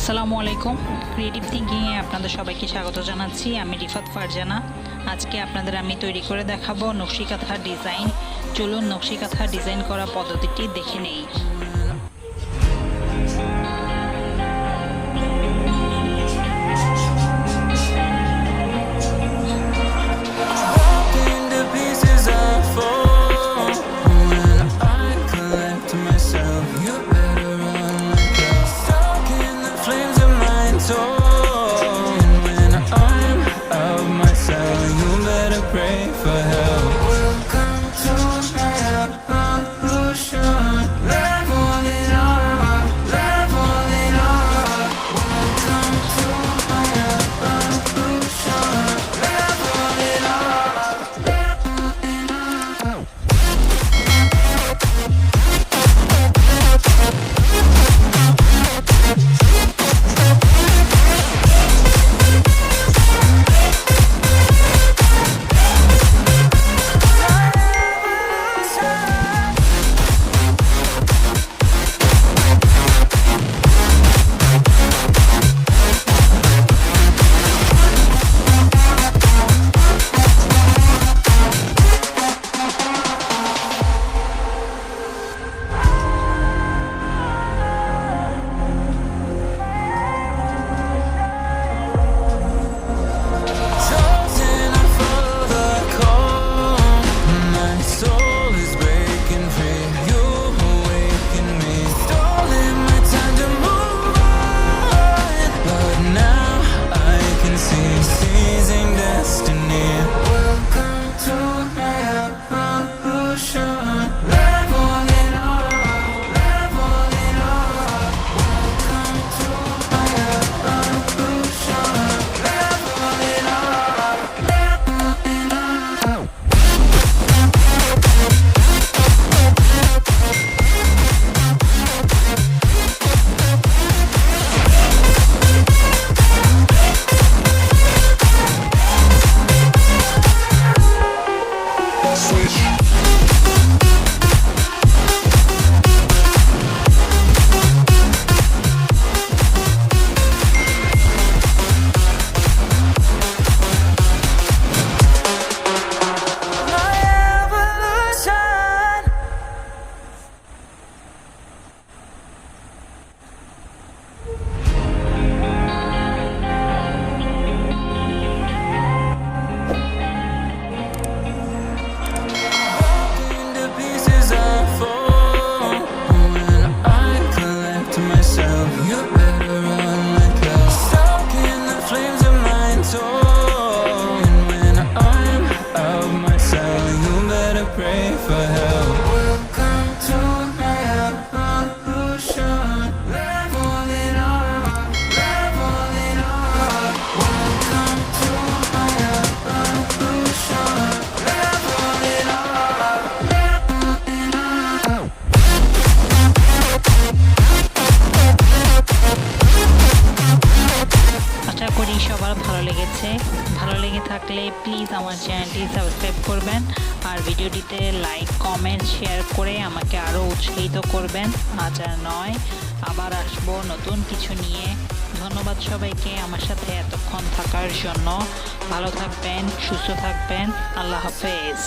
আসসালামু আলাইকুম। ক্রিয়েটিভ থিঙ্কিংয়ে আপনাদের সবাইকে স্বাগত জানাচ্ছি। আমি রিফাত ফারজানা। আজকে আপনাদের আমি তৈরি করে দেখাবো নকশি কাঁথা ডিজাইন। চলুন নকশি কাঁথা ডিজাইন করা পদ্ধতিটি দেখে নেই। আশা করি সবার ভালো লেগেছে। ভালো লেগে থাকলে প্লিজ আমার চ্যানেলটি সাবস্ক্রাইব করবেন আর ভিডিওটিতে লাইক কমেন্ট শেয়ার করে আমাকে আরও উৎসাহিত করবেন। আজ আর নয়, আবার আসবো নতুন কিছু নিয়ে। ধন্যবাদ সবাইকে আমার সাথে এতক্ষণ থাকার জন্য। ভালো থাকবেন, সুস্থ থাকবেন। আল্লাহ হাফেজ।